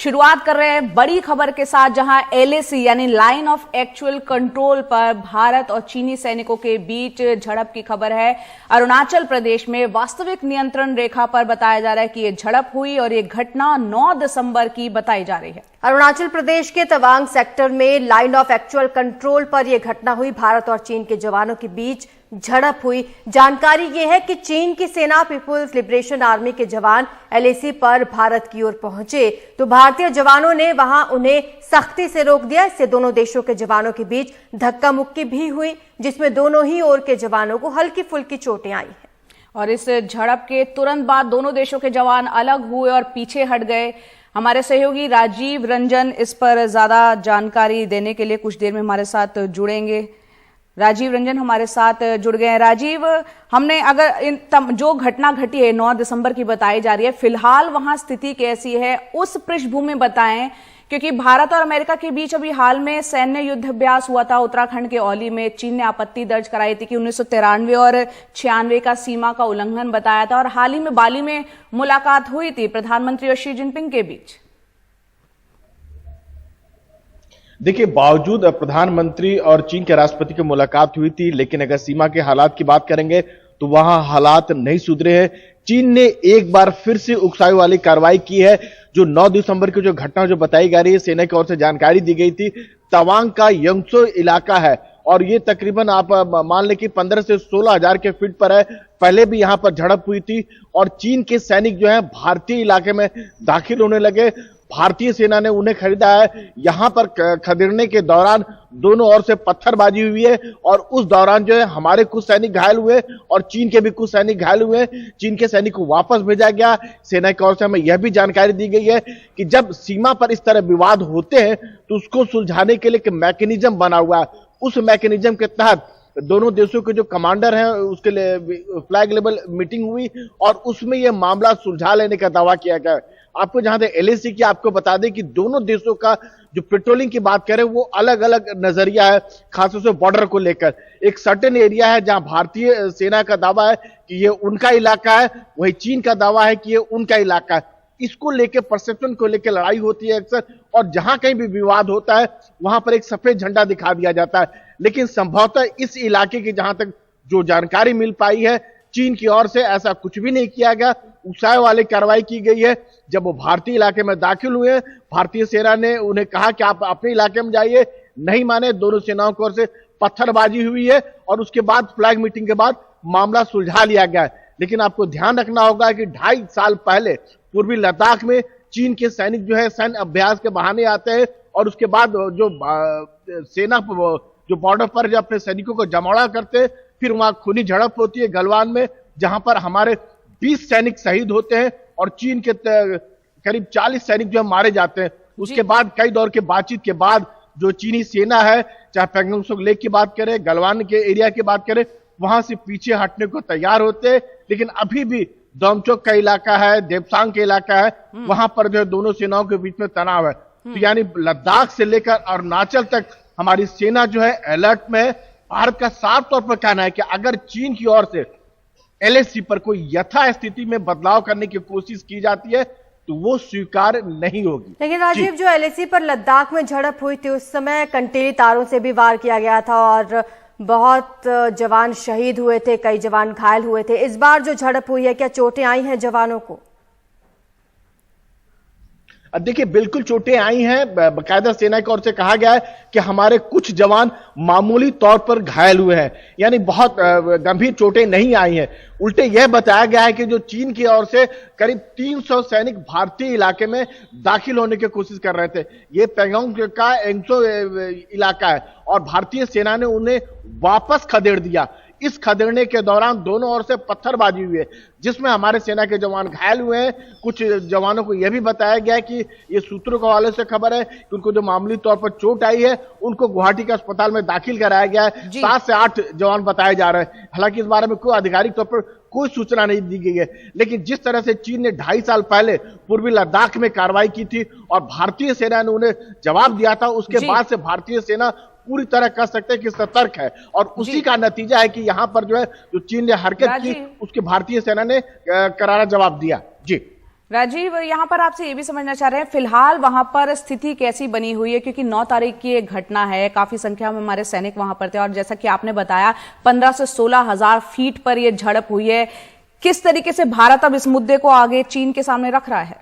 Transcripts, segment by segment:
शुरुआत कर रहे हैं बड़ी खबर के साथ, जहां एलएसी यानी लाइन ऑफ एक्चुअल कंट्रोल पर भारत और चीनी सैनिकों के बीच झड़प की खबर है। अरुणाचल प्रदेश में वास्तविक नियंत्रण रेखा पर बताया जा रहा है कि यह झड़प हुई और यह घटना 9 दिसंबर की बताई जा रही है। अरुणाचल प्रदेश के तवांग सेक्टर में लाइन ऑफ एक्चुअल कंट्रोल पर यह घटना हुई। भारत और चीन के जवानों के बीच झड़प हुई। जानकारी यह है कि चीन की सेना पीपुल्स लिबरेशन आर्मी के जवान एलएसी पर भारत की ओर पहुंचे तो भारतीय जवानों ने वहां उन्हें सख्ती से रोक दिया। इससे दोनों देशों के जवानों के बीच धक्का मुक्की भी हुई, जिसमें दोनों ही ओर के जवानों को हल्की फुल्की चोटें आई हैं। और इस झड़प के तुरंत बाद दोनों देशों के जवान अलग हुए और पीछे हट गए। हमारे सहयोगी राजीव रंजन इस पर ज्यादा जानकारी देने के लिए कुछ देर में हमारे साथ जुड़ेंगे। राजीव रंजन हमारे साथ जुड़ गए हैं। राजीव, हमने अगर जो घटना घटी है 9 दिसंबर की बताई जा रही है, फिलहाल वहां स्थिति कैसी है उस पृष्ठभूमि बताएं, क्योंकि भारत और अमेरिका के बीच अभी हाल में सैन्य युद्ध अभ्यास हुआ था उत्तराखंड के औली में। चीन ने आपत्ति दर्ज कराई थी कि 1993 और 96 का सीमा का उल्लंघन बताया था, और हाल ही में बाली में मुलाकात हुई थी प्रधानमंत्री और शी जिनपिंग के बीच। देखिए, बावजूद प्रधानमंत्री और चीन के राष्ट्रपति की मुलाकात हुई थी, लेकिन अगर सीमा के हालात की बात करेंगे तो वहां हालात नहीं सुधरे हैं। चीन ने एक बार फिर से उकसाई वाली कार्रवाई की है। जो 9 दिसंबर की जो घटना जो बताई जा रही है, सेना की ओर से जानकारी दी गई थी, तवांग का यंगसो इलाका है और ये तकरीबन आप मान लें कि 15 से 16 हजार के फीट पर है। पहले भी यहां पर झड़प हुई थी और चीन के सैनिक जो है भारतीय इलाके में दाखिल होने लगे। भारतीय सेना ने उन्हें खरीदा है। यहां पर खदेड़ने के दौरान दोनों ओर से पत्थरबाजी हुई है और उस दौरान जो है हमारे कुछ सैनिक घायल हुए और चीन के भी कुछ सैनिक घायल हुए। चीन के सैनिक को वापस भेजा गया। सेना की ओर से हमें यह भी जानकारी दी गई है कि जब सीमा पर इस तरह विवाद होते हैं तो उसको सुलझाने के लिए एक मैकेनिज्म बना हुआ है। उस मैकेनिज्म के तहत दोनों देशों के जो कमांडर हैं उसके लिए फ्लैग लेवल मीटिंग हुई और उसमें यह मामला सुलझा लेने का दावा किया गया। आपको जहां तक एलएसी की आपको बता दें कि दोनों देशों का जो पेट्रोलिंग की बात करें वो अलग अलग नजरिया है, खासतौर से बॉर्डर को लेकर। एक सर्टेन एरिया है जहां भारतीय सेना का दावा है कि ये उनका इलाका है, वही चीन का दावा है कि ये उनका इलाका है। इसको लेकर परसेप्शन को लेकर लड़ाई होती है अक्सर, और जहां कहीं भी विवाद होता है वहां पर एक सफेद झंडा दिखा दिया जाता है। लेकिन संभवतः इस इलाके की जहां तक जो जानकारी मिल पाई है, चीन की ओर से ऐसा कुछ भी नहीं किया गया। उकसाई वाली कार्रवाई की गई है। जब वो भारतीय इलाके में दाखिल हुए, भारतीय सेना ने उन्हें कहा कि आप अपने इलाके में जाइए, नहीं माने। दोनों सेनाओं की ओर से पत्थरबाजी हुई है और उसके बाद फ्लैग मीटिंग के बाद मामला सुलझा लिया गया है। लेकिन आपको ध्यान रखना होगा कि 2.5 साल पहले पूर्वी लद्दाख में चीन के सैनिक जो है सैन्य अभ्यास के बहाने आते हैं और उसके बाद जो सेना जो बॉर्डर पर जो अपने सैनिकों को जमावड़ा करते हैं, फिर वहां खूनी झड़प होती है गलवान में, जहां पर हमारे 20 सैनिक शहीद होते हैं और चीन के करीब 40 सैनिक जो मारे जाते हैं। उसके बाद कई दौर के बातचीत के बाद जो चीनी सेना है, चाहे पैंगोंग लेक की बात करें, गलवान के एरिया की बात करें, वहां से पीछे हटने को तैयार होते हैं। लेकिन अभी भी दोमचोक का इलाका है, देपसांग का इलाका है, वहां पर जो दोनों सेनाओं के बीच में तनाव है। तो यानी लद्दाख से लेकर अरुणाचल तक हमारी सेना जो है अलर्ट में है। भारत का साफ तौर पर कहना है कि अगर चीन की ओर से एलएसी पर कोई यथास्थिति में बदलाव करने की कोशिश की जाती है तो वो स्वीकार नहीं होगी। लेकिन राजीव, जो एलएसी पर लद्दाख में झड़प हुई थी उस समय कंटेली तारों से भी वार किया गया था और बहुत जवान शहीद हुए थे, कई जवान घायल हुए थे। इस बार जो झड़प हुई है, क्या चोटें आई हैं जवानों को? देखिए, बिल्कुल चोटें आई हैं। बाकायदा सेना की ओर से कहा गया है कि हमारे कुछ जवान मामूली तौर पर घायल हुए हैं, यानी बहुत गंभीर चोटें नहीं आई हैं। उल्टे यह बताया गया है कि जो चीन की ओर से करीब 300 सैनिक भारतीय इलाके में दाखिल होने की कोशिश कर रहे थे। यह पैंगोंग का एंगसो इलाका है और भारतीय सेना ने उन्हें वापस खदेड़ दिया। इस खदेड़ने के दौरान दोनों ओर से पत्थरबाजी हुई है, जिसमें हमारे सेना के जवान घायल हुए हैं। कुछ जवानों को यह भी बताया गया है कि ये सूत्रों के हवाले से खबर है कि उनको जो मामूली तौर पर चोट आई है उनको गुवाहाटी के अस्पताल में दाखिल कराया गया है। 7 से 8 जवान बताए जा रहे हैं। हालांकि इस बारे में कोई आधिकारिक तौर पर कोई सूचना नहीं दी गई है। लेकिन जिस तरह से चीन ने 2.5 साल पहले पूर्वी लद्दाख में कार्रवाई की थी और भारतीय सेना ने उन्हें जवाब दिया था, उसके बाद से भारतीय सेना पूरी तरह कह सकते हैं कि सतर्क है और उसी का नतीजा है कि यहां पर जो है जो चीन ने हरकत की उसके भारतीय सेना ने करारा जवाब दिया। जी राजीव, यहाँ पर आपसे ये भी समझना चाह रहे हैं, फिलहाल वहां पर स्थिति कैसी बनी हुई है, क्योंकि 9 तारीख की एक घटना है, काफी संख्या में हमारे सैनिक वहां पर थे और जैसा कि आपने बताया 15 से 16 हजार फीट पर यह झड़प हुई है। किस तरीके से भारत अब इस मुद्दे को आगे चीन के सामने रख रहा है?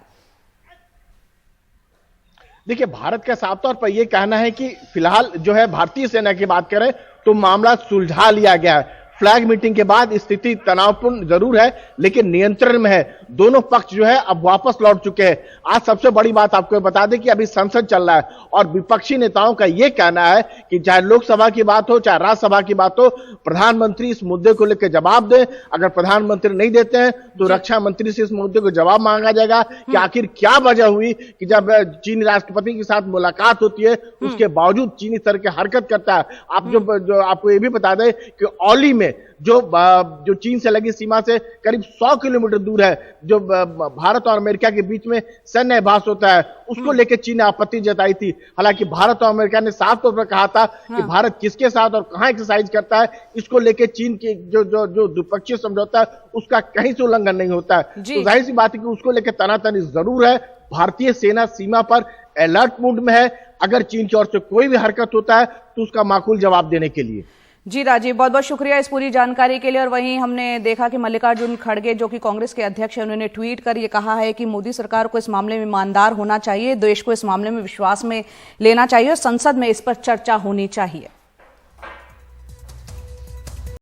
देखिए, भारत का साफ तौर पर यह कहना है कि फिलहाल जो है भारतीय सेना की बात करें तो मामला सुलझा लिया गया है। फ्लैग मीटिंग के बाद स्थिति तनावपूर्ण जरूर है लेकिन नियंत्रण में है। दोनों पक्ष जो है अब वापस लौट चुके हैं। आज सबसे बड़ी बात आपको बता दें कि अभी संसद चल रहा है और विपक्षी नेताओं का यह कहना है कि चाहे लोकसभा की बात हो चाहे राज्यसभा की बात हो, प्रधानमंत्री इस मुद्दे को लेकर जवाब दें। अगर प्रधानमंत्री नहीं देते हैं तो रक्षा मंत्री से इस मुद्दे को जवाब मांगा जाएगा कि आखिर क्या वजह हुई कि जब चीनी राष्ट्रपति के साथ मुलाकात होती है उसके बावजूद चीन इस तरह की हरकत करता है। आप जो आपको ये भी बता दें कि औली में जो चीन से लगी सीमा से करीब 100 किलोमीटर दूर है, जो भारत और अमेरिका के बीच में सैन्य अभ्यास होता है, उसको लेकर चीन ने आपत्ति जताई थी। हालांकि भारत और अमेरिका ने साफ तौर पर कहा था कि भारत किसके साथ और कहां एक्सरसाइज करता है, इसको लेकर चीन के जो द्विपक्षीय समझौता है उसका कहीं से उल्लंघन नहीं होता है। तो जाहिर सी बात है कि उसको लेकर तनातनी जरूर है। भारतीय सेना सीमा पर अलर्ट मोड में है। अगर चीन की ओर से कोई भी हरकत होता है तो उसका माकूल जवाब देने के लिए। जी राजीव, बहुत बहुत शुक्रिया इस पूरी जानकारी के लिए। और वहीं हमने देखा कि मल्लिकार्जुन खड़गे जो कि कांग्रेस के अध्यक्ष हैं, उन्होंने ट्वीट कर ये कहा है कि मोदी सरकार को इस मामले में ईमानदार होना चाहिए, देश को इस मामले में विश्वास में लेना चाहिए और संसद में इस पर चर्चा होनी चाहिए।